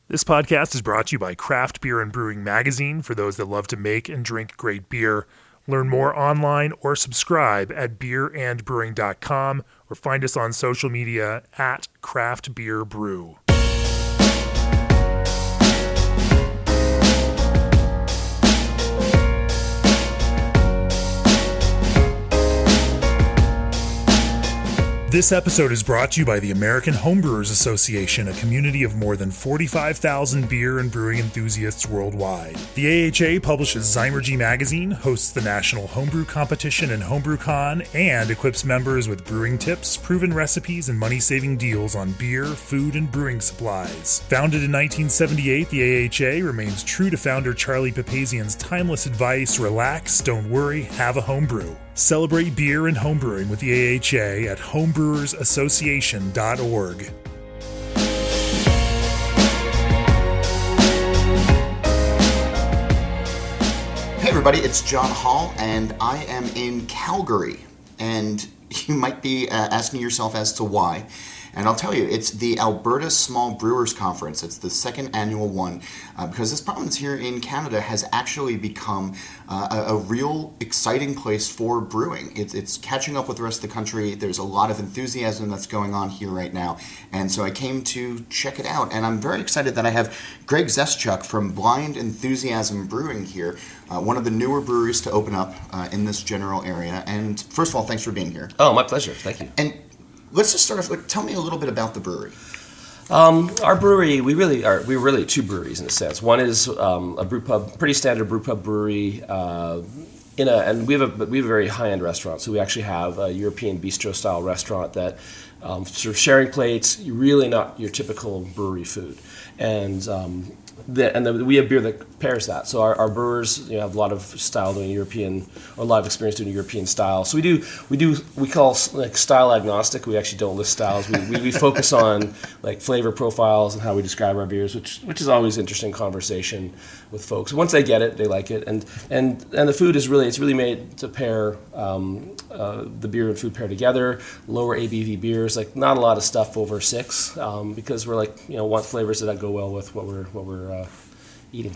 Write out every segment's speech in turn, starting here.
This podcast is brought to you by Craft Beer and Brewing Magazine for those that love to make and drink great beer. Learn more online or subscribe at beerandbrewing.com or find us on social media at Craft Beer Brew. This episode is brought to you by the American Homebrewers Association, a community of more than 45,000 beer and brewing enthusiasts worldwide. The AHA publishes Zymergy Magazine, hosts the National Homebrew Competition and HomebrewCon, and equips members with brewing tips, proven recipes, and money-saving deals on beer, food, and brewing supplies. Founded in 1978, the AHA remains true to founder Charlie Papazian's timeless advice: relax, don't worry, have a homebrew. Celebrate beer and homebrewing with the AHA at homebrewersassociation.org. Hey everybody, it's John Hall, and I am in Calgary. And you might be asking yourself as to why. And I'll tell you, it's the Alberta Small Brewers Conference. It's the second annual one, because this province here in Canada has actually become a real exciting place for brewing. It's catching up with the rest of the country. There's a lot of enthusiasm that's going on here right now. And so I came to check it out. And I'm very excited that I have Greg Zeschuk from Blind Enthusiasm Brewing here, one of the newer breweries to open up in this general area. And first of all, thanks for being here. Oh, my pleasure. Thank you. And let's just start off with, tell me a little bit about the brewery. Our brewery, we're really two breweries in a sense. One is a brew pub, pretty standard brew pub brewery, and we have a very high-end restaurant. So we actually have a European bistro style restaurant that sort of sharing plates, really not your typical brewery food, and we have beer that pairs that. So our brewers, have a lot of style doing European, or a lot of experience doing European style. So we call like style agnostic. We actually don't list styles. We focus on like flavor profiles and how we describe our beers, which is always interesting conversation with folks. Once they get it, they like it, and the food is really made to pair the beer and food pair together. Lower ABV beers, like not a lot of stuff over 6, because we're want flavors that go well with what we're eating.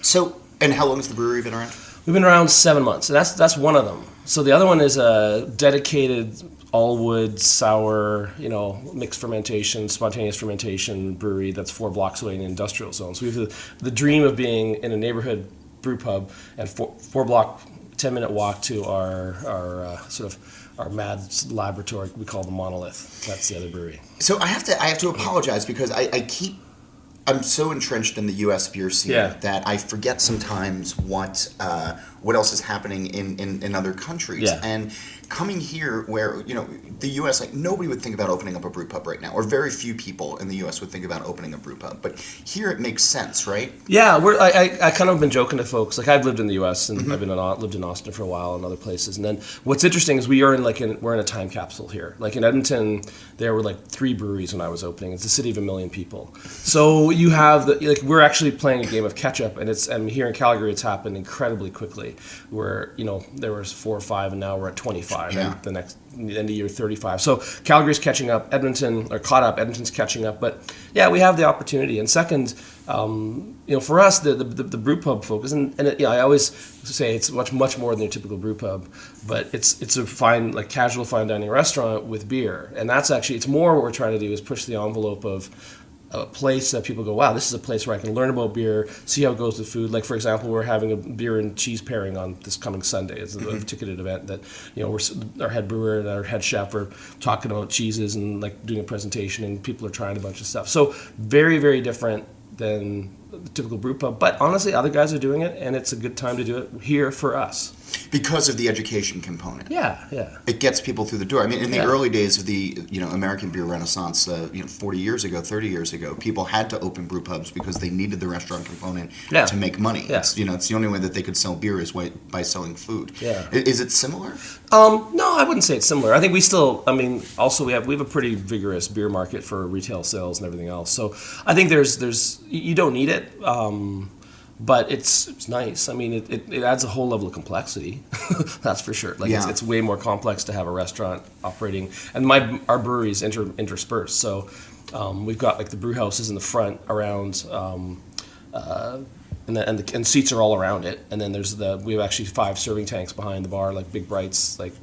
So, and how long has the brewery been around? We've been around 7 months, and that's one of them. So the other one is a dedicated all-wood, sour, mixed fermentation, spontaneous fermentation brewery that's 4 blocks away in an industrial zone. So we have the dream of being in a neighborhood brew pub and 4-block, 10-minute walk to our mad laboratory. We call the Monolith. That's the other brewery. So I have to apologize because I'm so entrenched in the U.S. beer scene that I forget sometimes what else is happening in other countries. Yeah. And coming here where, the U.S., nobody would think about opening up a brew pub right now, or very few people in the U.S. would think about opening a brew pub. But here it makes sense, right? Yeah, I kind of been joking to folks. I've lived in the U.S. and I've lived in Austin for a while and other places. And then what's interesting is we're in a time capsule here. Like in Edmonton, there were 3 breweries when I was opening. It's a city of 1 million people. So you have we're actually playing a game of catch up, and here in Calgary it's happened incredibly quickly. Where there was 4 or 5, and now we're at 25. Yeah. And the end of year 35. So Calgary's catching up. Edmonton's catching up. But yeah, we have the opportunity. And second, for us, the brew pub focus, I always say it's much more than your typical brew pub, but it's a fine, casual fine dining restaurant with beer. And that's actually, it's more what we're trying to do is push the envelope of a place that people go, wow, this is a place where I can learn about beer, see how it goes with food. Like, for example, we're having a beer and cheese pairing on this coming Sunday. It's a ticketed event that, our head brewer and our head chef are talking about cheeses and doing a presentation, and people are trying a bunch of stuff. So very, very different than the typical brew pub. But honestly, other guys are doing it, and it's a good time to do it here for us. Because of the education component. Yeah. It gets people through the door. I mean, in the early days of the American beer renaissance, 40 years ago, 30 years ago, people had to open brew pubs because they needed the restaurant component to make money. Yeah. It's the only way that they could sell beer is by selling food. Yeah. Is it similar? No, I wouldn't say it's similar. I think we still, also we have a pretty vigorous beer market for retail sales and everything else. So I think there's you don't need it. But it's nice. It adds a whole level of complexity. That's for sure. It's way more complex to have a restaurant operating, and our breweries interspersed. So We've got like the brew houses in the front around, and seats are all around it. And then we have actually 5 serving tanks behind the bar, like big brights, like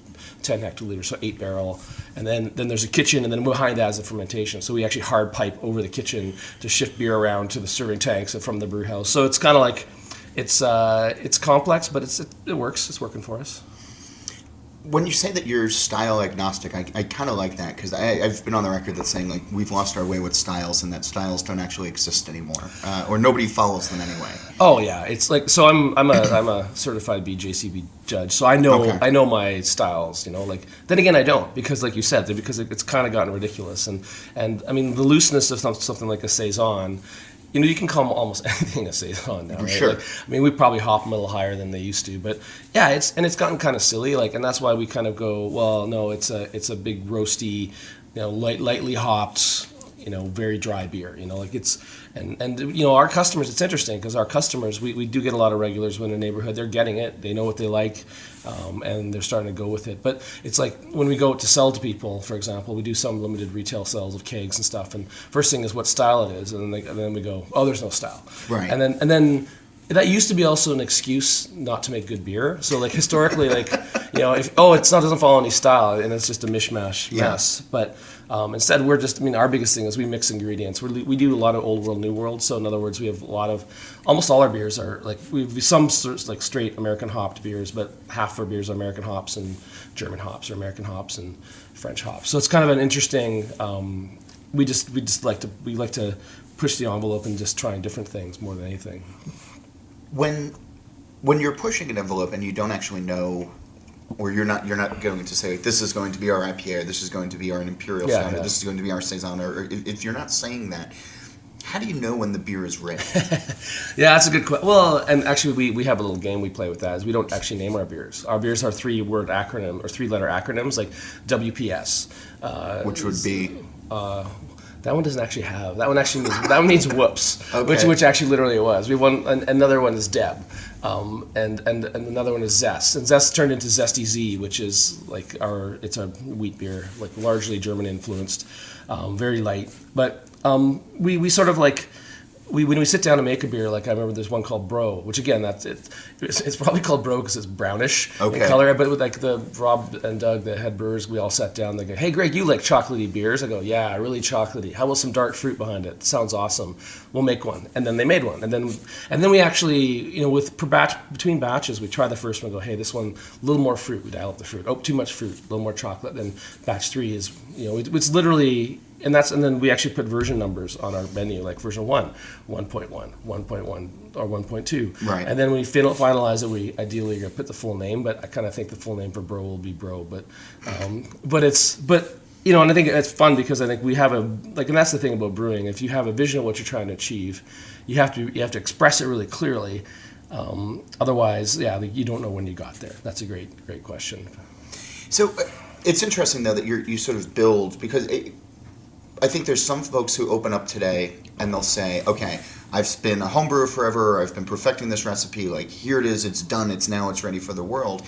10 hectoliters, so 8 barrel. And then there's a kitchen, and then behind that is the fermentation. So we actually hard pipe over the kitchen to shift beer around to the serving tanks and from the brew house. So it's kind of like, it's complex, but it works. It's working for us. When you say that you're style agnostic, I kind of like that, because I've been on the record that's saying like we've lost our way with styles, and that styles don't actually exist anymore, or nobody follows them anyway. Oh yeah, it's like, so I'm a certified BJCB judge, so I know my styles, like, then again I don't, because like you said, because it's kind of gotten ridiculous, and I mean the looseness of something like a saison. You can call almost anything a saison now, right? Sure. Like, I mean, we probably hop them a little higher than they used to, but yeah, it's gotten kind of silly, like, and that's why we kind of go, well, no, it's a big roasty, lightly hopped, very dry beer, like it's, and our customers, it's interesting because our customers, we do get a lot of regulars in the neighborhood. They're getting it, they know what they like, and they're starting to go with it. But it's like when we go to sell to people, for example, we do some limited retail sales of kegs and stuff, and first thing is what style it is, and then we go, oh, there's no style, right? And then that used to be also an excuse not to make good beer. So like historically, like if doesn't follow any style, and it's just a mishmash mess. But instead, we're just, our biggest thing is we mix ingredients. We do a lot of old world, new world. So in other words, we have almost all our beers are like, we've some sorts like straight American hopped beers, but half our beers are American hops and German hops, or American hops and French hops. So it's kind of an interesting. We like to push the envelope and just trying different things more than anything. When you're pushing an envelope and you don't actually know, or you're not going to say this is going to be our IPA, or this is going to be our imperial style, or this is going to be our saison, or if you're not saying that, how do you know when the beer is ready? Yeah, that's a good question. Well, and actually we have a little game we play with that, is we don't actually name our beers. Our beers are 3-word acronym or 3-letter acronyms, like WPS, which would be. That one doesn't actually have. That one means whoops, okay. which actually literally it was. We have one. Another one is Deb, and another one is Zest. And Zest turned into Zesty Z, which is like it's a wheat beer, like largely German influenced, very light. But we sort of like. When we sit down to make a beer, like I remember there's one called Bro, which again, it's probably called Bro because it's brownish in color. But with like the Rob and Doug, the head brewers, we all sat down. They go, "Hey, Greg, you like chocolatey beers?" I go, "Yeah, really chocolatey. How about some dark fruit behind it? Sounds awesome. We'll make one." And then they made one. And then we actually, between batches, we try the first one. And go, "Hey, this one a little more fruit." We dial up the fruit. Oh, too much fruit. A little more chocolate. Then batch 3 is, it's literally. And then we actually put version numbers on our menu, like version 1, 1.1, 1.1, or 1.2. Right. And then when we finalize it, we ideally are going to put the full name, but I kind of think the full name for Bro will be Bro. And I think it's fun because I think we have and that's the thing about brewing. If you have a vision of what you're trying to achieve, you have to express it really clearly. Otherwise, you don't know when you got there. That's a great question. So it's interesting though that you sort of build, because I think there's some folks who open up today and they'll say, okay, I've been a home brewer forever, or I've been perfecting this recipe, like here it is, it's done, it's ready for the world.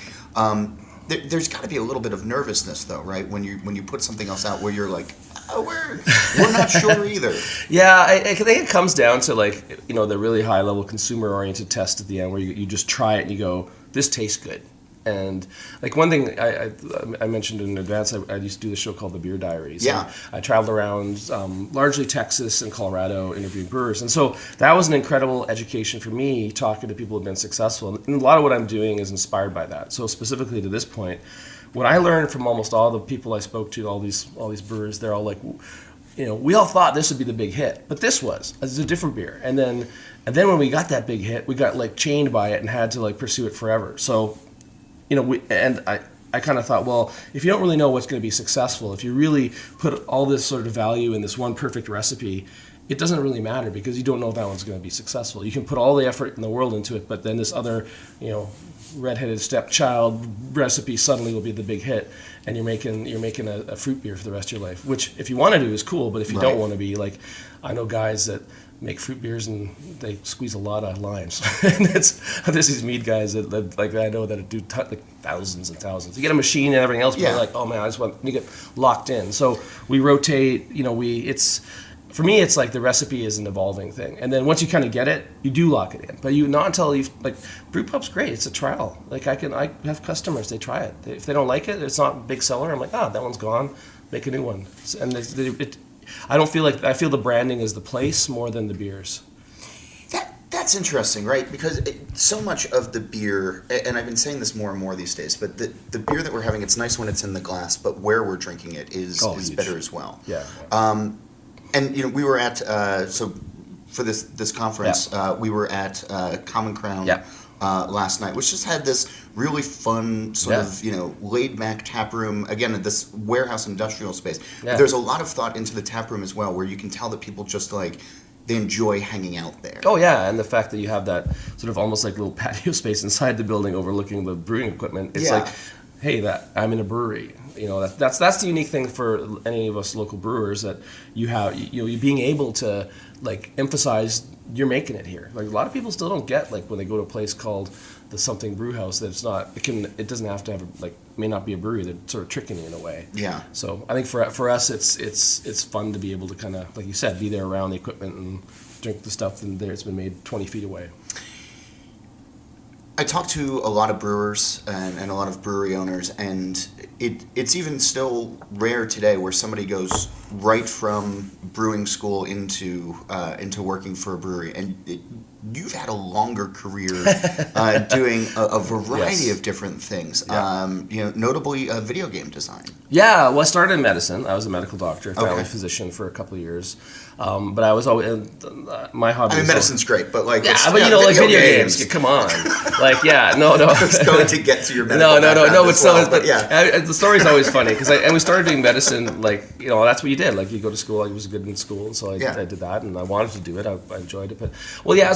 There's got to be a little bit of nervousness though, right? When you put something else out where you're like, oh, we're not sure either. Yeah, I think it comes down to the really high level consumer oriented test at the end where you just try it and you go, this tastes good. And like one thing I mentioned in advance, I used to do this show called The Beer Diaries. Yeah. And I traveled around largely Texas and Colorado interviewing brewers. And so that was an incredible education for me, talking to people who have been successful. And a lot of what I'm doing is inspired by that. So specifically to this point, what I learned from almost all the people I spoke to, all these brewers, they're all like, we all thought this would be the big hit, but this was a different beer. And then when we got that big hit, we got like chained by it and had to like pursue it forever. So I kind of thought, well, if you don't really know what's going to be successful, if you really put all this sort of value in this one perfect recipe, it doesn't really matter because you don't know if that one's going to be successful. You can put all the effort in the world into it, but then this other, redheaded stepchild recipe suddenly will be the big hit, and you're making a fruit beer for the rest of your life. Which, if you want to do, is cool, but if you don't want to be, like, I know guys that make fruit beers and they squeeze a lot of limes. And there's these mead guys that I know that do thousands and thousands. You get a machine and everything else, but you're like, oh man, I just want to get locked in. So we rotate. for me, it's like the recipe is an evolving thing, and then once you kind of get it, you do lock it in. But you not until you like Brewpub's great. It's a trial. Like I have customers, they try it. If they don't like it, it's not a big seller. I'm like, that one's gone. Make a new one. And I don't feel like I feel the branding is the place more than the beers. That's interesting, right? Because so much of the beer, and I've been saying this more and more these days, but the beer that we're having, it's nice when it's in the glass, but where we're drinking it is better as well. Yeah. And we were at so for this conference, we were at Common Crown last night, which just had this really fun sort of laid back tap room. Again, at this warehouse industrial space. Yeah. There's a lot of thought into the tap room as well, where you can tell that people just like they enjoy hanging out there. Oh yeah, and the fact that you have that sort of almost like little patio space inside the building overlooking the brewing equipment. It's like, hey, that I'm in a brewery. That's the unique thing for any of us local brewers, that you have you being able to like emphasize you're making it here. Like a lot of people still don't get, like when they go to a place called the something brew house, that it doesn't have to have may not be a brewery. They're sort of tricking you in a way. Yeah. So I think for us it's fun to be able to kind of, like you said, be there around the equipment and drink the stuff and it's been made 20 feet away. I talk to a lot of brewers and a lot of brewery owners, and it's even still rare today where somebody goes right from brewing school into working for a brewery. And you've had a longer career doing a variety of different things, notably video game design. Yeah, well, I started in medicine. I was a medical doctor, family physician for a couple of years. But I was always my hobby. I mean, medicine's great, but like like video games. Come on, no. I was going to get to your medical. No. But the story's always funny because we started doing medicine. Like that's what you did. Like you go to school. I was good in school, and so I did that, and I wanted to do it. I enjoyed it, but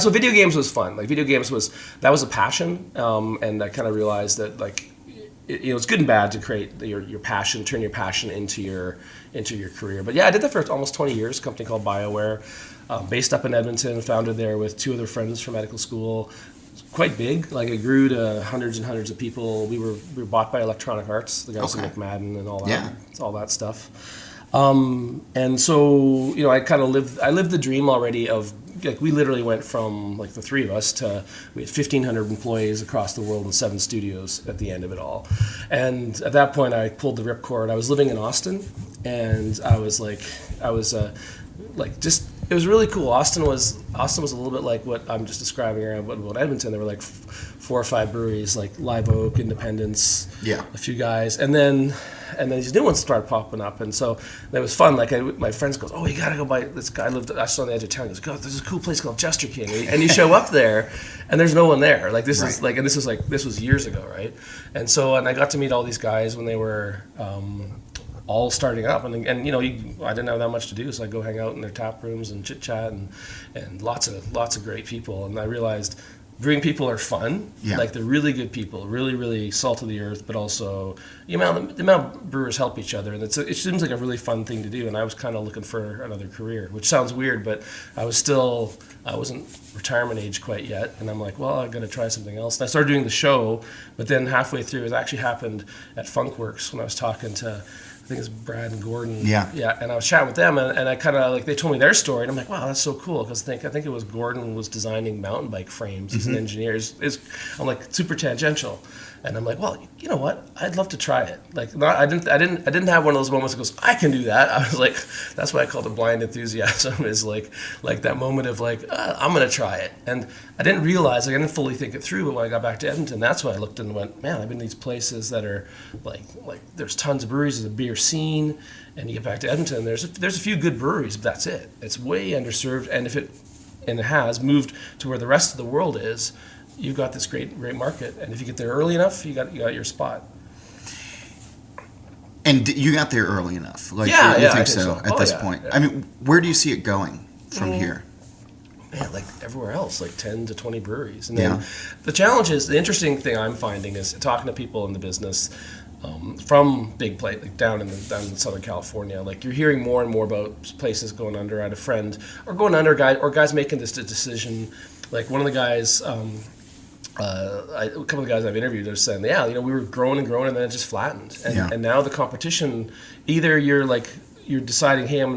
so video games was fun. Like video games was a passion, and I kind of realized that like. It's good and bad to create your passion, turn your passion into your career. But I did that for almost 20 years. A company called BioWare, based up in Edmonton, founded there with two other friends from medical school. Quite big, like it grew to hundreds and hundreds of people. We were bought by Electronic Arts, the guys who make Madden and all that, all that stuff. And so I kind of lived the dream already of. Like we literally went from like the three of us to we had 1,500 employees across the world and 7 studios at the end of it all. And at that point, I pulled the ripcord. I was living in Austin, and it was really cool. Austin was a little bit like what I'm just describing around about Edmonton. There were like 4 or 5 breweries, like Live Oak, Independence, a few guys, and then these new ones started popping up, and so that was fun. Like my friends goes, you gotta go by this guy I saw on the edge of town. He goes, God, there's this cool place called Jester King, and you show up there, and there's no one there. Like this is like, and this was years ago, right? And so I got to meet all these guys when they were all starting up, and I didn't have that much to do, so I go hang out in their tap rooms and chit chat and lots of great people, and I realized. Brewing people are fun, like they're really good people, really, really salt of the earth, but also the amount brewers help each other, and it seems like a really fun thing to do. And I was kind of looking for another career, which sounds weird, but I wasn't retirement age quite yet, and I'm like, well, I got to try something else. And I started doing the show, but then halfway through, it actually happened at Funkworks when I was talking to. I think it's Brad and Gordon. Yeah, and I was chatting with them, and I kind of they told me their story, and I'm like, wow, that's so cool, because I think it was Gordon was designing mountain bike frames. He's an engineer. I'm like super tangential, and I'm like, well, you know what? I'd love to try it. Like, I didn't have one of those moments that goes, I can do that. I was like, that's why I called it blind enthusiasm. Is like that moment of like, I'm gonna try it, and I didn't realize, I didn't fully think it through. But when I got back to Edmonton, that's when I looked and went, man, I've been in these places that are like there's tons of breweries, there's a beer scene, and you get back to Edmonton, there's a few good breweries, but that's it. It's way underserved, and it has moved to where the rest of the world is. You've got this great market, and if you get there early enough, you got your spot. And you got there early enough, like you think so at this point. Yeah. I mean, where do you see it going from here? Man, like everywhere else, like 10 to 20 breweries, and then the challenge is, the interesting thing I'm finding is talking to people in the business. From big place, like down in Southern California, like you're hearing more and more about places going under. I had a friend guys making this decision. Like one of the guys, a couple of the guys I've interviewed are saying, we were growing and growing, and then it just flattened. And now the competition, either you're deciding, hey, I'm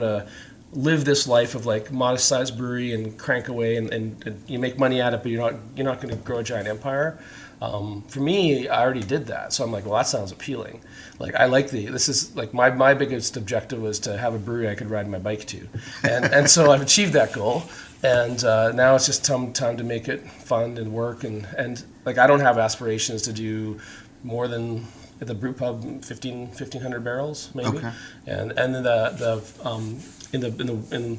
live this life of like modest sized brewery and crank away and you make money at it, but you're not going to grow a giant empire. For me, I already did that, so I'm like, well, that sounds appealing. Like I like this is like my biggest objective was to have a brewery I could ride my bike to, and so I've achieved that goal. And now it's just time to make it fun and work and like I don't have aspirations to do more than at the brew pub 1,500 barrels maybe. Okay. And then in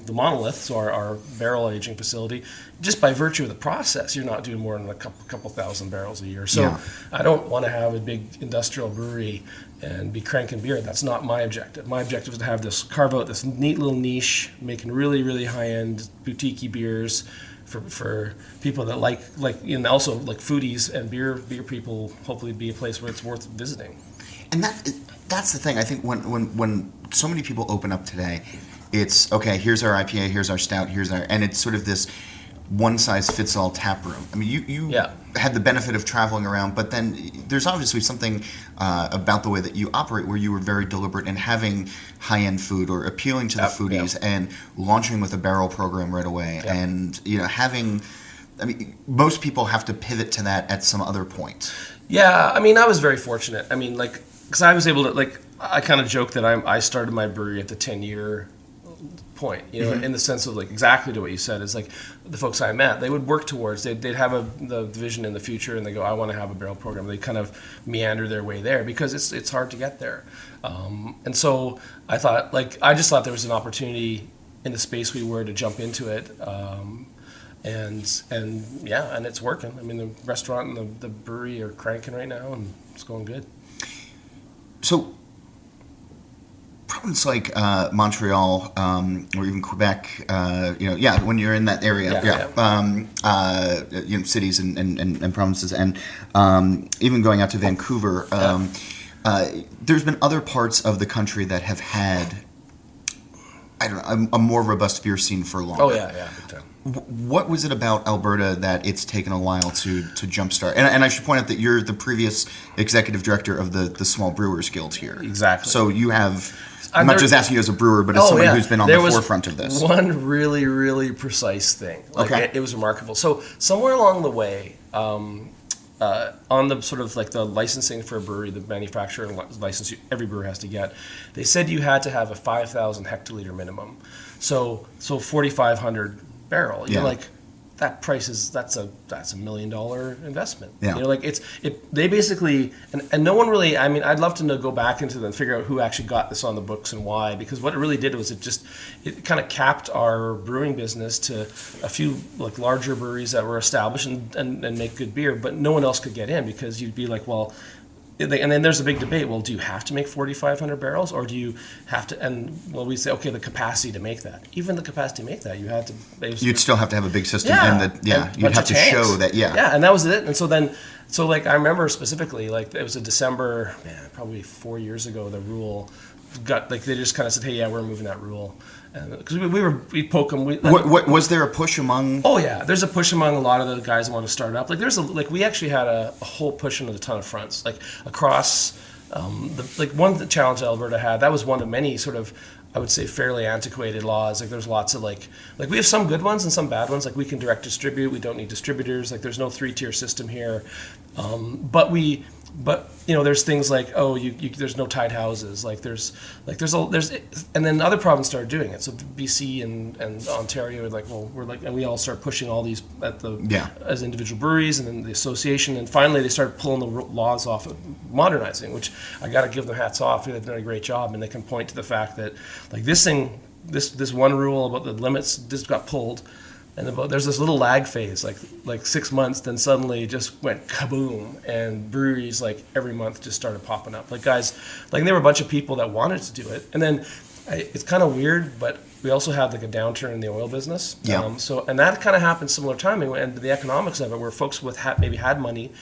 the monolith, so our barrel aging facility, just by virtue of the process, you're not doing more than a couple thousand barrels a year. So I don't want to have a big industrial brewery and be cranking beer. That's not my objective. My objective is to have carve out this neat little niche, making really, really high-end boutique beers for people that like and also like foodies and beer people. Hopefully, be a place where it's worth visiting. And that's the thing. I think when so many people open up today, it's okay. Here's our IPA. Here's our stout. And it's sort of this one-size-fits-all tap room. I mean, you had the benefit of traveling around, but then there's obviously something about the way that you operate where you were very deliberate in having high-end food or appealing to the foodies and launching with a barrel program right away. And, having, I mean, most people have to pivot to that at some other point. Yeah, I mean, I was very fortunate. I mean, like, because I was able to, like, I kind of joke that I started my brewery at the 10-year point, in the sense of like exactly to what you said is like the folks I met, they would work towards, they'd have the vision in the future and they go, I want to have a barrel program. They kind of meander their way there because it's hard to get there. And so I just thought there was an opportunity in the space we were to jump into it. And it's working. I mean, the restaurant and the brewery are cranking right now and it's going good. So province like Montreal or even Quebec, when you're in that area, cities and provinces, and even going out to Vancouver, there's been other parts of the country that have had, I don't know, a more robust beer scene for longer. Oh yeah, big time. What was it about Alberta that it's taken a while to jumpstart? And I should point out that you're the previous executive director of the Small Brewers Guild here. Exactly. So you have, I'm not just asking you as a brewer, but as somebody who's been on the forefront of this. One really, really precise thing. It was remarkable. So somewhere along the way, on the sort of like the licensing for a brewery, the manufacturer license every brewer has to get, they said you had to have a 5,000 hectoliter minimum. So 4,500 barrel. You're like, that price that's a $1 million investment. Yeah. They basically and no one really. I mean, I'd love to go back into them and figure out who actually got this on the books and why. Because what it really did was it kind of capped our brewing business to a few like larger breweries that were established and make good beer, but no one else could get in because you'd be like, well. And then there's a big debate. Well, do you have to make 4,500 barrels, or do you have to? And we say, okay, the capacity to make that. Even the capacity to make that, you had to. You'd still have to have a big system, you'd have to show that, Yeah, and that was it. And so like I remember specifically, like it was a December, probably 4 years ago. The rule got like they just kind of said, hey, we're moving that rule. Because we poke them. Was there a push among? Oh yeah, there's a push among a lot of the guys that want to start up. Like we actually had a whole push into a ton of fronts, like across. One challenge that Alberta had, that was one of many sort of, I would say, fairly antiquated laws. Like there's lots of like we have some good ones and some bad ones. Like we can direct distribute, we don't need distributors. Like there's no 3-tier system here, But there's things like there's no tied houses. There's and then other provinces started doing it. So BC and Ontario and we all start pushing all these as individual breweries and then the association, and finally they started pulling the laws off of modernizing, which I got to give them hats off. They've done a great job, and they can point to the fact that like this one rule about the limits just got pulled. And there's this little lag phase, like 6 months, then suddenly it just went kaboom, and breweries like every month just started popping up. Like guys, like there were a bunch of people that wanted to do it, and then it's kind of weird, but we also had like a downturn in the oil business. Yeah. And that kind of happened similar timing, and the economics of it, where folks with maybe had money,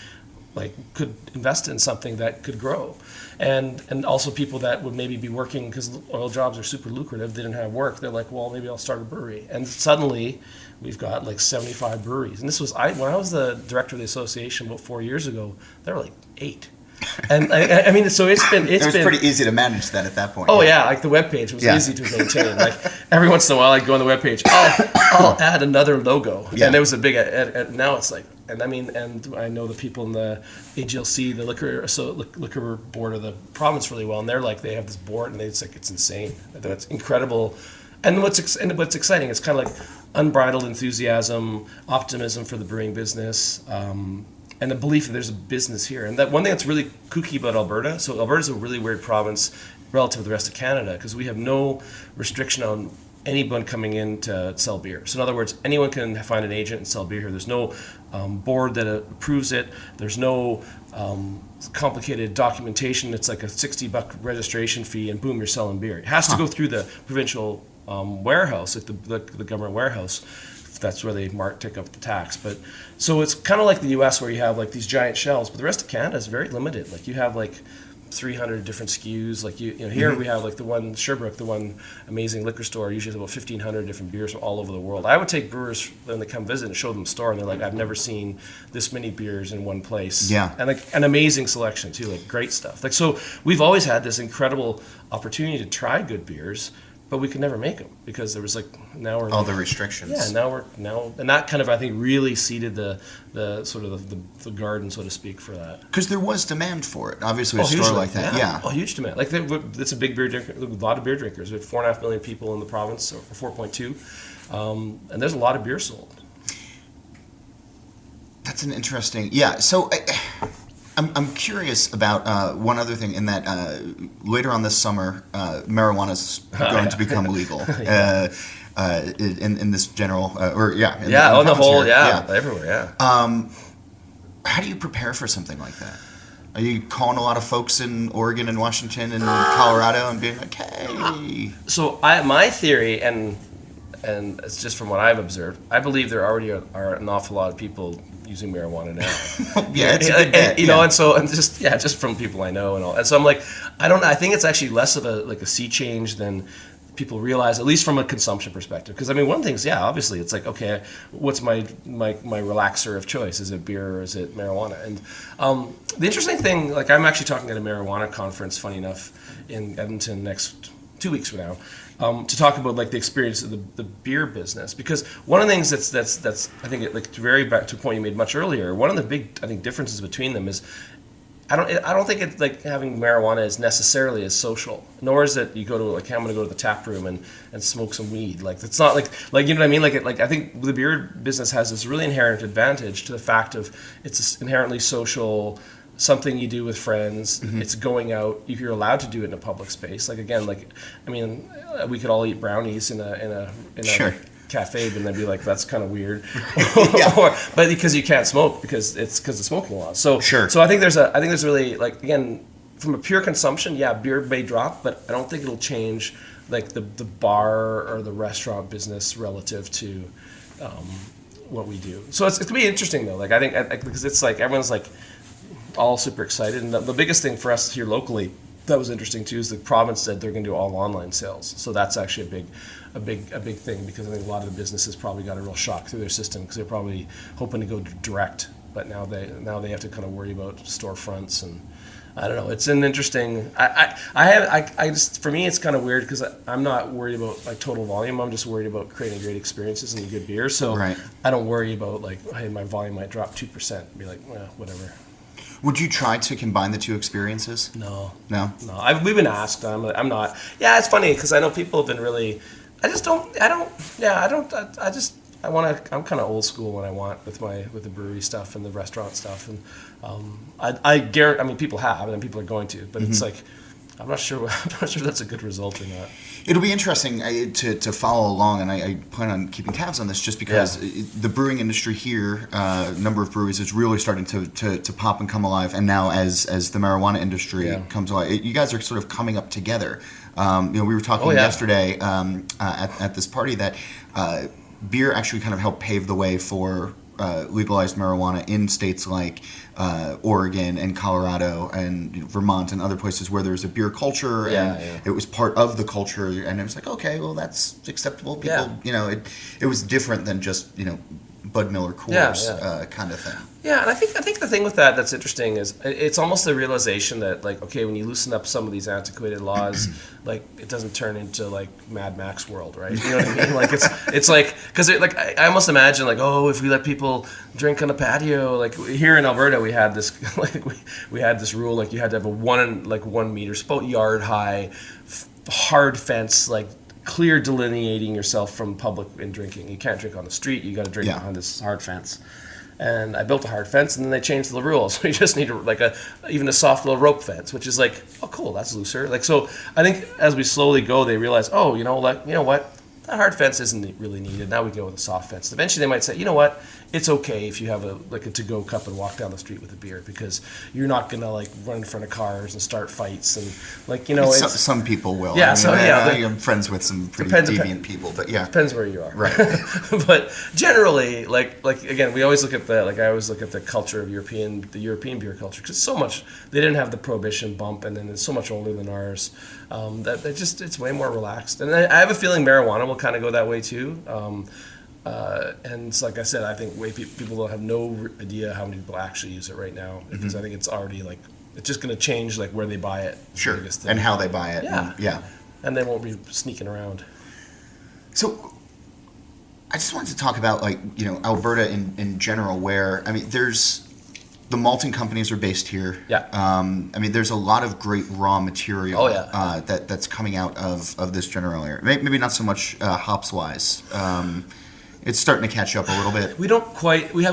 like could invest in something that could grow, and also people that would maybe be working because oil jobs are super lucrative. They didn't have work. They're like, well, maybe I'll start a brewery, and suddenly we've got like 75 breweries. And this was when I was the director of the association about 4 years ago. There were like 8. And I mean, so it's been pretty easy to manage that at that point. Oh yeah, like the webpage was easy to maintain. Like every once in a while, I'd go on the webpage. I'll add another logo, and it was a big. Now it's like, and I mean, and I know the people in the AGLC, the liquor board of the province, really well, and they're like, they have this board, and it's like, it's insane. It's incredible. And what's exciting? It's kind of like unbridled enthusiasm, optimism for the brewing business. And the belief that there's a business here. And that one thing that's really kooky about Alberta, so Alberta's a really weird province relative to the rest of Canada, because we have no restriction on anyone coming in to sell beer. So in other words, anyone can find an agent and sell beer here. There's no board that approves it. There's no complicated documentation. It's like a $60 registration fee, and boom, you're selling beer. It has to go through the provincial warehouse, like the government warehouse. That's where they take up the tax. But so it's kind of like the U.S. where you have like these giant shelves, but the rest of Canada is very limited. Like you have like 300 different SKUs. Like you know here we have like the one Sherbrooke, the one amazing liquor store, usually has about 1,500 different beers from all over the world. I would take brewers when they come visit and show them the store, and they're like, I've never seen this many beers in one place. Yeah, and like an amazing selection too, like great stuff. Like so, we've always had this incredible opportunity to try good beers. But we could never make them because there was like all the restrictions. Yeah, and that kind of I think really seeded the sort of the garden, so to speak, for that. Because there was demand for it. Obviously, a store like that, yeah. Oh, huge demand. Like it's a big beer drinker, a lot of beer drinkers. We have 4.5 million people in the province, or 4.2, and there's a lot of beer sold. That's an interesting, So. I'm curious about one other thing in that later on this summer, marijuana is going to become legal in this general, on the whole, everywhere, How do you prepare for something like that? Are you calling a lot of folks in Oregon and Washington and Colorado and being like, hey? So my theory, and it's just from what I've observed, I believe there already are an awful lot of people using marijuana now. It's a good bet, you know, and so just from people I know and all, and so I'm like, I think it's actually less of a sea change than people realize, at least from a consumption perspective. Because I mean, one thing is, obviously, it's like, okay, what's my relaxer of choice? Is it beer or is it marijuana? And the interesting thing, like I'm actually talking at a marijuana conference, funny enough, in Edmonton next 2 weeks from now. To talk about like the experience of the beer business, because one of the things that's I think like to vary back to a point you made much earlier, one of the big I think differences between them is I don't think it's like having marijuana is necessarily as social, nor is it you go to like I'm going to go to the tap room and smoke some weed. Like it's not like you know what I mean. Like I think the beer business has this really inherent advantage to the fact of it's inherently social. Something you do with friends. It's going out. If you're allowed to do it in a public space, like again, like I mean, we could all eat brownies in a cafe, but then be like, that's kind of weird. But because you can't smoke because of smoking laws. So So I think there's really like again from a pure consumption, beer may drop, but I don't think it'll change like the bar or the restaurant business relative to what we do. So it's gonna be interesting though. Like I think because it's like everyone's like all super excited, and the biggest thing for us here locally that was interesting too is the province said they're going to do all online sales. So that's actually a big thing, because I think a lot of the businesses probably got a real shock through their system because they're probably hoping to go direct, but now they have to kind of worry about storefronts, and I don't know. It's an interesting. I just for me it's kind of weird because I'm not worried about like total volume. I'm just worried about creating great experiences and good beer. So I don't worry about like, hey, my volume might drop 2%. Be like, well, whatever. Would you try to combine the two experiences? No. We've been asked. I'm not. Yeah, it's funny because I know people have been really. I'm kind of old school when I want with the brewery stuff and the restaurant stuff, and I guarantee. I mean, people have, and people are going to, but it's like. I'm not sure that's a good result or not. It'll be interesting to follow along, and I plan on keeping tabs on this just because the brewing industry here, number of breweries is really starting to pop and come alive. And now as the marijuana industry comes alive, you guys are sort of coming up together. We were talking yesterday at this party that beer actually kind of helped pave the way for legalized marijuana in states like Oregon and Colorado and Vermont and other places where there's a beer culture, and it was part of the culture, and it was like, okay, well, that's acceptable. People, it was different than just Bud Miller Coors kind of thing. Yeah, and I think the thing with that's interesting is it's almost the realization that, like, okay, when you loosen up some of these antiquated laws, like, it doesn't turn into like Mad Max world, right? You know what I mean? Like, it's like, because like I almost imagine, like, oh, if we let people drink on a patio, like here in Alberta we had this like we had this rule, like you had to have a 1 meter, about yard high, hard fence, like clear delineating yourself from public in drinking. You can't drink on the street. You got to drink behind this hard fence. And I built a hard fence, and then they changed the rules. So you just need even a soft little rope fence, which is like, oh, cool, that's looser. Like, so I think as we slowly go, they realize, oh, you know what, that hard fence isn't really needed. Now we go with a soft fence. Eventually, they might say, you know what, it's okay if you have a to-go cup and walk down the street with a beer, because you're not gonna like run in front of cars and start fights and like, you know. Some people will. Yeah, I'm friends with some pretty deviant people, but yeah, depends where you are. Right. But generally, like again, we always look at I always look at the culture of the European beer culture, because so much they didn't have the prohibition bump, and then it's so much older than ours. That it's way more relaxed, and I have a feeling marijuana will kind of go that way too. And it's like I said, I think people don't have no idea how many people actually use it right now, because I think it's already like, it's just going to change like where they buy it. Sure, and how they buy it. Yeah. And they won't be sneaking around. So I just wanted to talk about, like, you know, Alberta in general, where, I mean, there's the malting companies are based here. Yeah. I mean, there's a lot of great raw material that's coming out of this general area. Maybe not so much hops wise. It's starting to catch up a little bit. We don't quite. We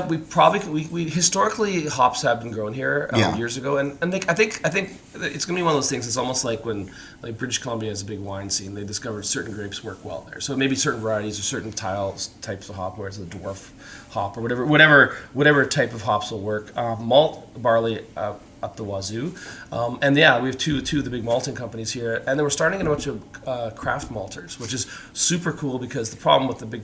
historically hops have been grown here years ago, and I think it's gonna be one of those things. It's almost like when like British Columbia has a big wine scene. They discovered certain grapes work well there. So maybe certain varieties or certain types of hop, where it's the dwarf hop or whatever type of hops will work. Malt, barley. Up the wazoo, and we have two of the big malting companies here, and then we're starting in a bunch of craft malters, which is super cool, because the problem with the big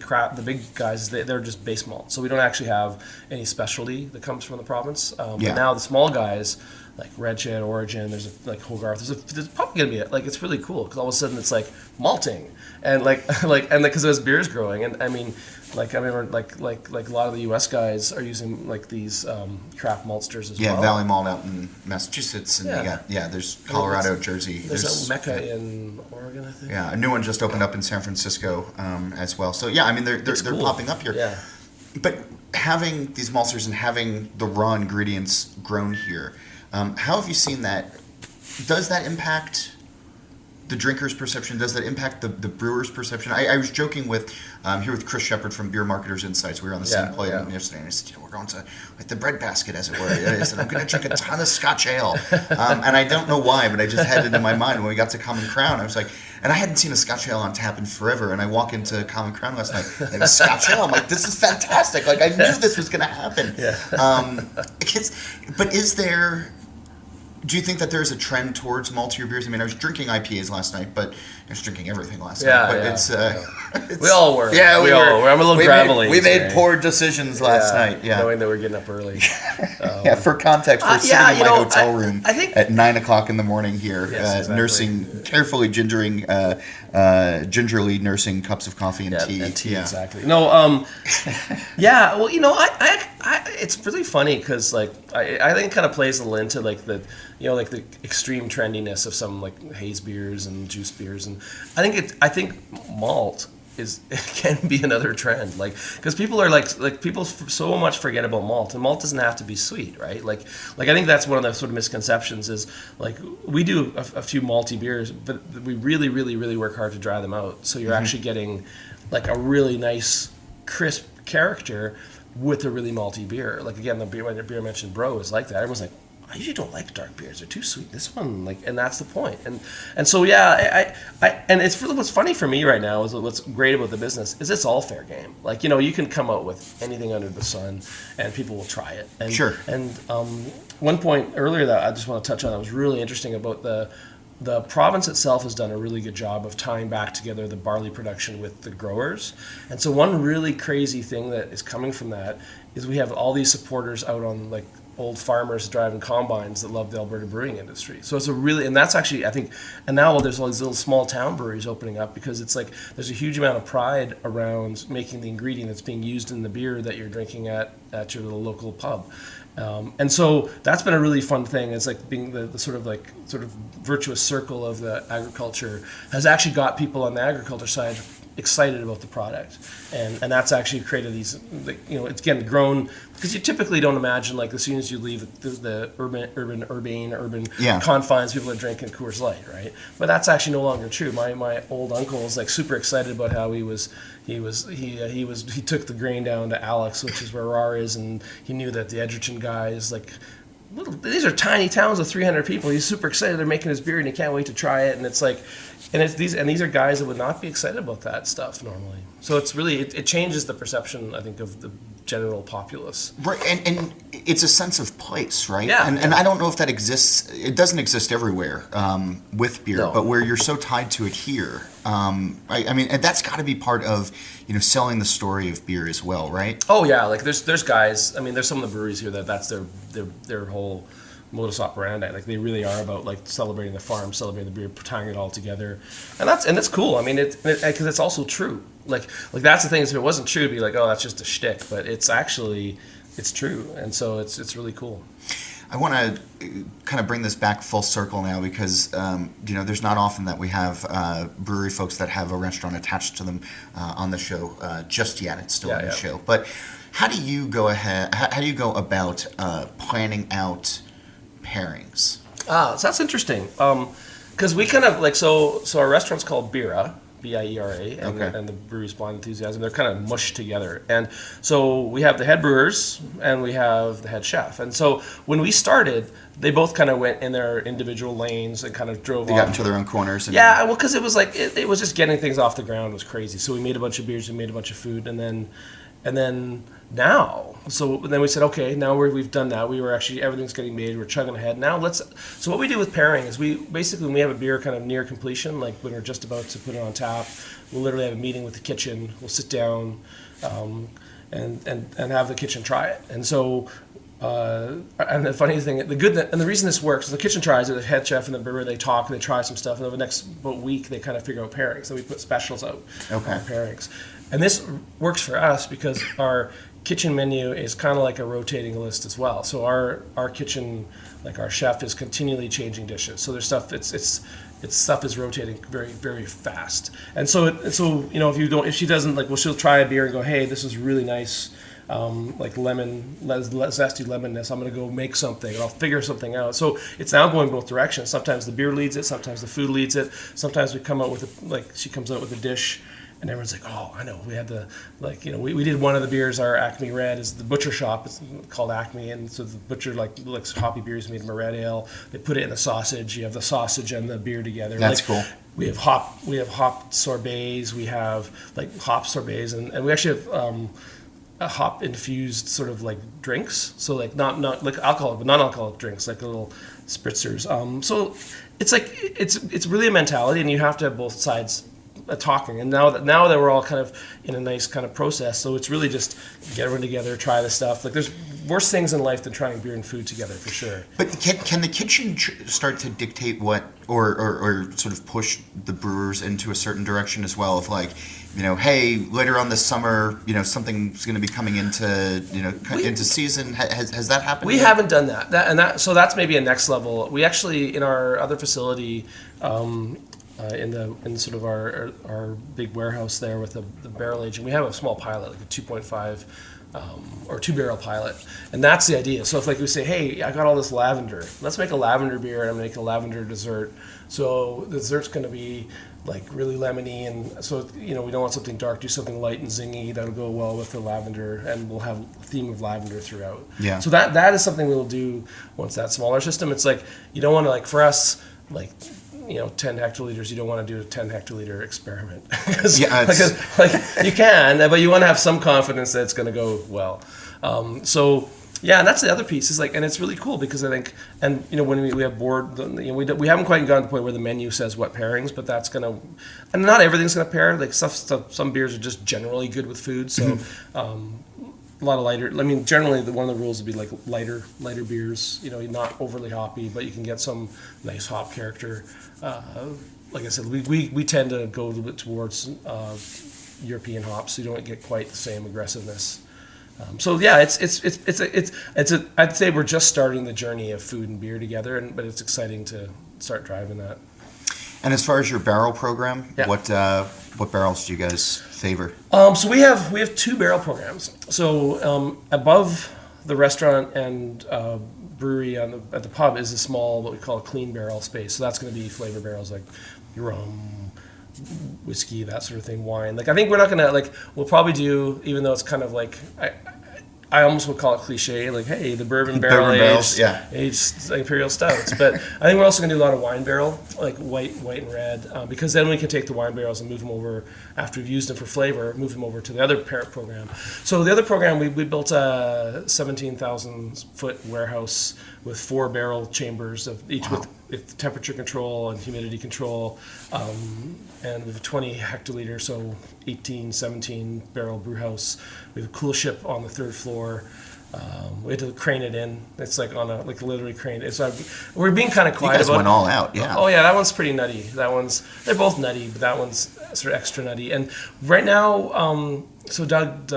guys is they're just base malt, so we don't actually have any specialty that comes from the province. But now the small guys like Red Shed, Origin, there's like Hogarth, there's probably gonna be it's really cool, because all of a sudden it's like malting and because there's beers growing, and I mean. Like I remember, like a lot of the U.S. guys are using like these craft maltsters as well. Yeah, Valley Malt out in Massachusetts, and there's Colorado, Jersey. There's a Mecca in Oregon, I think. Yeah, a new one just opened up in San Francisco as well. So yeah, I mean they're cool. popping up here. Yeah. But having these maltsters and having the raw ingredients grown here, how have you seen that? Does that impact the drinker's perception? Does that impact the brewer's perception? I was joking with here with Chris Shepard from Beer Marketers Insights. We were on the same play yesterday, and I said, we're going to like the breadbasket, as it were. I said, I'm going to drink a ton of Scotch ale, and I don't know why, but I just had it in my mind when we got to Common Crown. I was like, and I hadn't seen a Scotch ale on tap in forever, and I walk into Common Crown last night, and a Scotch ale. I'm like, this is fantastic. Like, I knew this was going to happen. Yeah. But is there? Do you think that there's a trend towards maltier beers? I mean, I was drinking IPAs last night, but I was drinking everything last night. But it's we all were. Yeah, we were. I'm a little gravelly. We made poor decisions last night. Yeah, knowing that we're getting up early. For context, we're sitting in my hotel room I think, at 9:00 in the morning here, nursing, carefully gingerly nursing cups of coffee and tea. And tea, exactly. No, yeah. Well, you know, I it's really funny, because like I think it kind of plays a little into like the. You know, like the extreme trendiness of some like haze beers and juice beers, and I think malt can be another trend, like, because people are like people so much forget about malt, and malt doesn't have to be sweet, right? Like I think that's one of the sort of misconceptions is like we do a few malty beers, but we really really really work hard to dry them out, so you're actually getting like a really nice crisp character with a really malty beer. Like again, the beer I mentioned, Bro, is like that. Everyone's like, I usually don't like dark beers; they're too sweet. This one, like, and that's the point. And so I and it's really what's funny for me right now is what's great about the business is it's all fair game. Like, you know, you can come out with anything under the sun, and people will try it. And, sure. And one point earlier that I just want to touch on that was really interesting about the province itself has done a really good job of tying back together the barley production with the growers. And so one really crazy thing that is coming from that is we have all these supporters out on like old farmers driving combines that love the Alberta brewing industry. So it's a really, and that's actually, I think, and now there's all these little small town breweries opening up because it's like there's a huge amount of pride around making the ingredient that's being used in the beer that you're drinking at your little local pub. And so that's been a really fun thing. It's like being the sort of virtuous circle of the agriculture has actually got people on the agriculture side excited about the product, and that's actually created these, it's again grown because you typically don't imagine like as soon as you leave the urban confines, people are drinking Coors Light, right? But that's actually no longer true. My old uncle was like super excited about how he took the grain down to Alex, which is where RAR is, and he knew that the Edgerton guys like. These are tiny towns of 300 people. He's super excited they're making his beer and he can't wait to try it. And it's like, these are guys that would not be excited about that stuff normally. So it's really it changes the perception, I think, of the general populace. Right, and it's a sense of place, right? Yeah. And I don't know if that exists. It doesn't exist everywhere with beer, but where you're so tied to it here. I mean, and that's got to be part of selling the story of beer as well, right? Oh yeah, like there's guys. I mean, there's some of the breweries here that's their whole modus operandi. Like they really are about like celebrating the farm, celebrating the beer, tying it all together, and that's cool. I mean, because it's also true. Like that's the thing. If it wasn't true, it'd be like, oh, that's just a shtick. But it's true, and so it's really cool. I want to kind of bring this back full circle now because there's not often that we have brewery folks that have a restaurant attached to them on the show just yet. It's still on the show, but how do you go about planning out pairings? So that's interesting because we kind of like so our restaurant's called Bira. BIERA, and the brewery's Blind Enthusiasm. They're kind of mushed together. And so we have the head brewers and we have the head chef. And so when we started, they both kind of went in their individual lanes and kind of drove off. They got into their own corners. Yeah, well, because it was like, it was just getting things off the ground was crazy. So we made a bunch of beers, we made a bunch of food, and then now, so then we said, okay, now we've done that. We were actually, everything's getting made. We're chugging ahead. Now so what we do with pairing is we basically, when we have a beer kind of near completion, like when we're just about to put it on tap, we'll literally have a meeting with the kitchen. We'll sit down and have the kitchen try it. And so, and the funny thing, and the reason this works, the kitchen tries it, the head chef and the brewer, they talk, they try some stuff, and over the next week, they kind of figure out pairings. So we put specials out on pairings. And this works for us because our kitchen menu is kind of like a rotating list as well. So our kitchen, like our chef, is continually changing dishes. So there's stuff its stuff is rotating very, very fast. And so if she doesn't like, well, she'll try a beer and go, hey, this is really nice, like lemon, zesty lemonness. I'm gonna go make something and I'll figure something out. So it's now going both directions. Sometimes the beer leads it, sometimes the food leads it. Sometimes we come out with she comes out with a dish. And everyone's like, oh, I know. We had we did one of the beers. Our Acme Red is the butcher shop. It's called Acme, and so the butcher likes hoppy beers made from a red ale. They put it in the sausage. You have the sausage and the beer together. That's cool. We have hop sorbets. We have like hop sorbets, and we actually have a hop infused sort of like drinks. So like not like alcohol, but non-alcoholic drinks, like little spritzers. So it's like it's really a mentality, and you have to have both sides talking. And now that we're all kind of in a nice kind of process, so it's really just get everyone together, try the stuff. Like there's worse things in life than trying beer and food together, for sure. But can the kitchen start to dictate what or sort of push the brewers into a certain direction as well? Of like, hey, later on this summer, something's going to be coming into into season. Has that happened? We haven't done that. So that's maybe a next level. We actually, in our other facility, in sort of our big warehouse there with the barrel aging, we have a small pilot, like a 2.5 or 2-barrel pilot, and that's the idea. So if like we say, hey, I got all this lavender, let's make a lavender beer, and I'm gonna make a lavender dessert. So the dessert's gonna be like really lemony, and so we don't want something dark, do something light and zingy that'll go well with the lavender, and we'll have a theme of lavender throughout. Yeah. So that is something we'll do once that smaller system. It's like you don't want to, like, for us, like 10 hectoliters, you don't want to do a 10 hectoliter experiment. because you can, but you want to have some confidence that it's going to go well. Yeah, and that's the other piece. Is like, and it's really cool because I think, and when we have board, we haven't quite gotten to the point where the menu says what pairings, but that's gonna, and not everything's gonna pair. Like some beers are just generally good with food. So, lighter. I mean, generally one of the rules would be like lighter beers. Not overly hoppy, but you can get some nice hop character. Like I said, we tend to go a little bit towards European hops, so you don't get quite the same aggressiveness. So yeah, I'd say we're just starting the journey of food and beer together, but it's exciting to start driving that. And as far as your barrel program, yeah. What barrels do you guys favor? So we have 2 barrel programs. So above the restaurant and brewery at the pub is a small, what we call a clean barrel space. So that's going to be flavor barrels like rum, whiskey, that sort of thing, wine. Like I think we're not gonna we'll probably do, even though it's kind of like I almost would call it cliche, like, hey, the bourbon barrel aged imperial stouts. But I think we're also gonna do a lot of wine barrel, like white and red, because then we can take the wine barrels and move them over after we've used them for flavor, move them over to the other program. So the other program, we built a 17,000 foot warehouse with 4 barrel chambers of each with temperature control and humidity control, and we have a 20 hectoliter, so 17 barrel brew house. We have a cool ship on the 3rd floor. We had to crane it in. It's like literally crane. It's like we're being kind of quiet. You guys about went all out, yeah. Oh yeah, that one's pretty nutty. They're both nutty, but that one's sort of extra nutty. And right now, so Doug,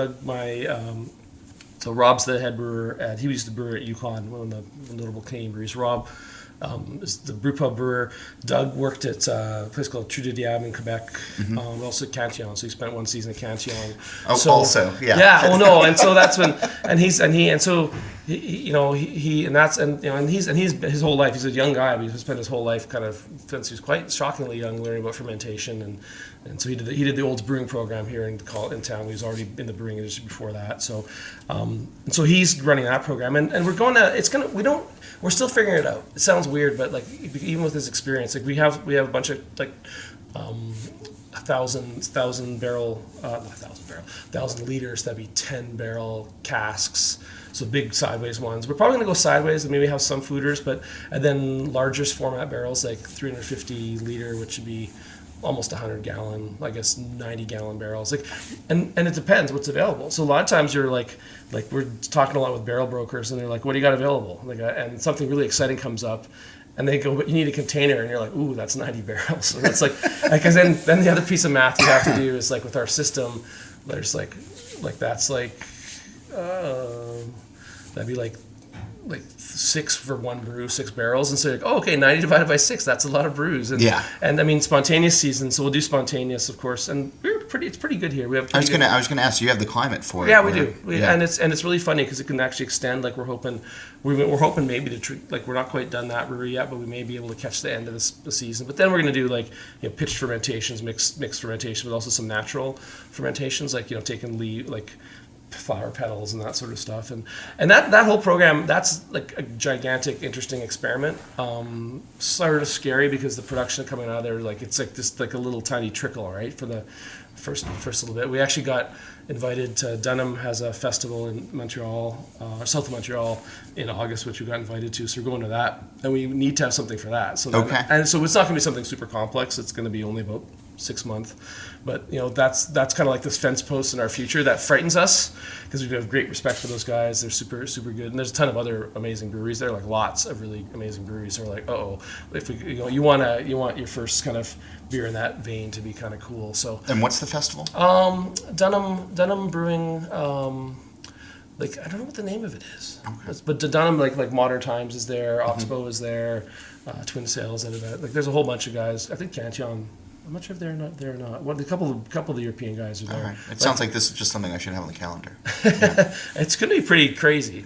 so Rob's the head brewer. He used to brew at Yukon, one of the notable Canadian breweries. Rob is the brewpub brewer. Doug worked at a place called Trou de Diable in Quebec, also at Cantillon. So he spent 1 season at Cantillon. Oh, so, also, yeah. Yeah. Oh no. And so that's when, and he's his whole life. He's a young guy, but he's spent his whole life kind of since he was quite shockingly young learning about fermentation, and so he did the old brewing program here in town. He was already in the brewing industry before that. So, and so he's running that program, and we're still figuring it out. It sounds weird, but like even with his experience, like we have a bunch of like 1,000 liters. That'd be 10 barrel casks. So big sideways ones. We're probably gonna go sideways and maybe have some fooders, and then larger format barrels like 350 liter, which would be almost 100 gallon, I guess 90 gallon barrels. And it depends what's available. So a lot of times you're like we're talking a lot with barrel brokers, and they're like, what do you got available? And something really exciting comes up, and they go, but you need a container, and you're like, ooh, that's 90 barrels. So that's because then the other piece of math you have to do is like with our system, there's that'd be like 6 for 1 brew, 6 barrels, and so you're like, oh, okay, 90 divided by 6, that's a lot of brews. And, yeah. And I mean, spontaneous season, so we'll do spontaneous, of course, and it's pretty good here. I was gonna ask, you have the climate for it. Yeah, we do. And it's really funny because it can actually extend. Like we're hoping maybe we're not quite done that brewery yet, but we may be able to catch the end of the season. But then we're gonna do pitched fermentations, mixed fermentation, but also some natural fermentations, taking flower petals and that sort of stuff, and that whole program, that's like a gigantic, interesting experiment. Sort of scary because the production coming out of there, it's like this, like a little tiny trickle, right? For the first little bit, we actually got invited to Dunham has a festival in Montreal, south of Montreal, in August, which we got invited to. So we're going to that, and we need to have something for that. So and so it's not going to be something super complex. It's going to be only about 6 months, but that's kind of like this fence post in our future that frightens us because we have great respect for those guys. They're super good, and there's a ton of other amazing breweries there, like lots of really amazing breweries. So we're like, if we, you want your first kind of beer in that vein to be kind of cool. So and what's the festival? Dunham Brewing. I don't know what the name of it is, but Dunham like Modern Times is there, Oxbow is there, Twin Sails at event. There's a whole bunch of guys. I think Cantillon. I'm not sure if they're not there or not. Well, a couple of the European guys are there. Right. It sounds like this is just something I should have on the calendar. Yeah. It's going to be pretty crazy.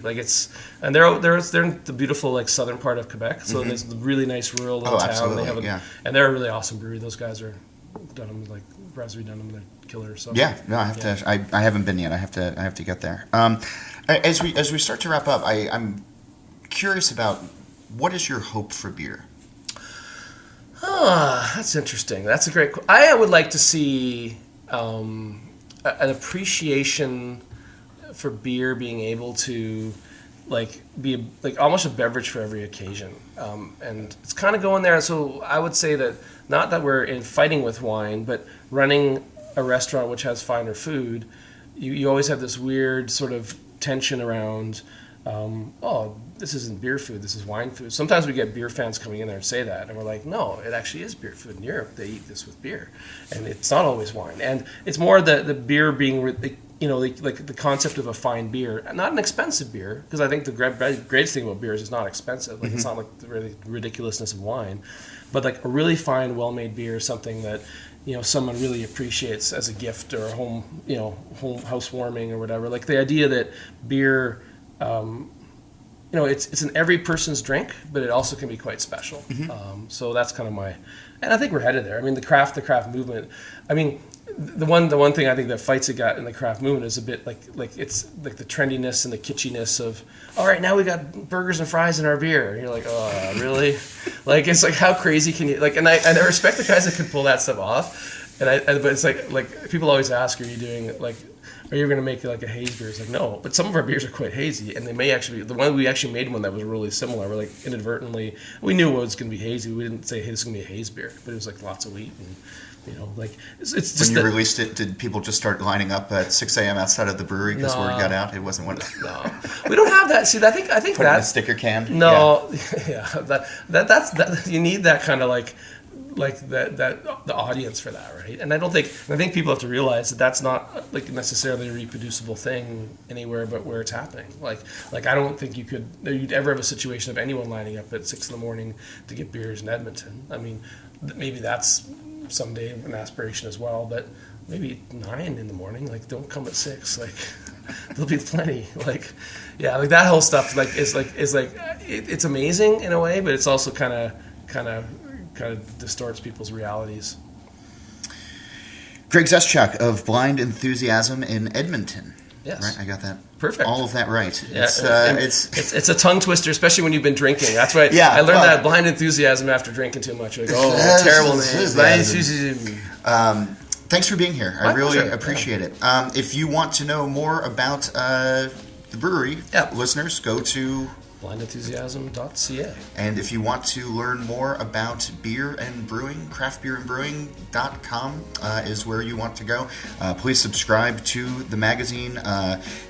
And they're in the beautiful southern part of Quebec. So there's a really nice rural little town. Absolutely. And they're a really awesome brewery. Those guys are Dunham, Brasserie Dunham. They're killer. So yeah, no, I have to. I haven't been yet. I have to get there. As we start to wrap up, I'm curious about what is your hope for beer. That's interesting. That's a great. I would like to see an appreciation for beer being able to be almost a beverage for every occasion, and it's kind of going there. So I would say that not that we're in fighting with wine, but running a restaurant which has finer food, you always have this weird sort of tension around, this isn't beer food, this is wine food. Sometimes we get beer fans coming in there and say that, and we're like, no, it actually is beer food. In Europe, they eat this with beer, and it's not always wine. And it's more the beer being, like the concept of a fine beer, not an expensive beer, because I think the greatest thing about beer is it's not expensive. Like it's not like the really ridiculousness of wine, but like a really fine, well-made beer is something that someone really appreciates as a gift or a home housewarming or whatever. Like the idea that beer, it's in every person's drink, but it also can be quite special. So that's kind of and I think we're headed there. I mean, the craft movement. I mean, the one thing I think that fights it got in the craft movement is a bit like it's like the trendiness and the kitschiness of, all right, now we got burgers and fries in our beer. And you're like, oh, really? Like, it's like, how crazy can you, like, and I respect the guys that can pull that stuff off. But it's like people always ask, are you doing like, are you going to make like a haze beer? It's like, no, but some of our beers are quite hazy, and they may actually be, the one we actually made one that was really similar. We're like inadvertently, we knew it was going to be hazy. We didn't say, hey, this is going to be a haze beer, but it was like lots of wheat and, like it's just when you released it, did people just start lining up at 6 a.m. outside of the brewery because word got out? It wasn't one of them. No, we don't have that. See, I think put that in a sticker can. No, yeah, that's you need that kind of like that the audience for that, right? And I think people have to realize that that's not like necessarily a reproducible thing anywhere but where it's happening. Like I don't think you'd ever have a situation of anyone lining up at 6 a.m. to get beers in Edmonton. I mean, maybe that's someday an aspiration as well, but maybe 9 a.m. Like, don't come at 6. Like, there'll be plenty. Like, yeah, like that whole stuff. Like, it's amazing in a way, but it's also kind of distorts people's realities. Greg Zeschuk of Blind Enthusiasm in Edmonton. Yes, right. I got that. Perfect. All of that right. Yeah, it's a tongue twister, especially when you've been drinking. That's why I learned that Blind Enthusiasm after drinking too much. Like, terrible name. Blind Enthusiasm. Thanks for being here. I really appreciate it. If you want to know more about the brewery, listeners, go to blindenthusiasm.ca. And if you want to learn more about beer and brewing, craftbeerandbrewing.com is where you want to go. Please subscribe to the magazine.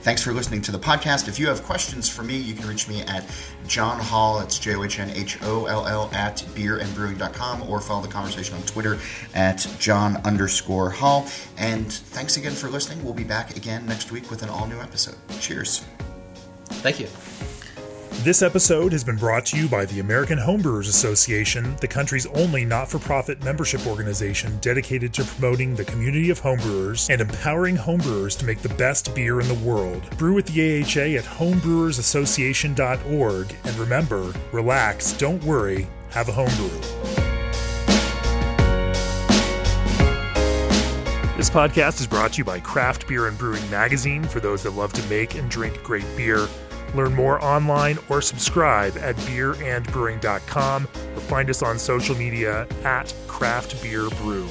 Thanks for listening to the podcast. If you have questions for me, you can reach me at John Hall, it's JOHNHOLL at beerandbrewing.com, or follow the conversation on Twitter at John_Hall. And thanks again for listening. We'll be back again next week with an all-new episode. Cheers. Thank you. This episode has been brought to you by the American Homebrewers Association, the country's only not-for-profit membership organization dedicated to promoting the community of homebrewers and empowering homebrewers to make the best beer in the world. Brew with the AHA at homebrewersassociation.org, and remember, relax, don't worry, have a homebrew. This podcast is brought to you by Craft Beer and Brewing Magazine, for those that love to make and drink great beer. Learn more online or subscribe at beerandbrewing.com, or find us on social media at Craft Beer Brew.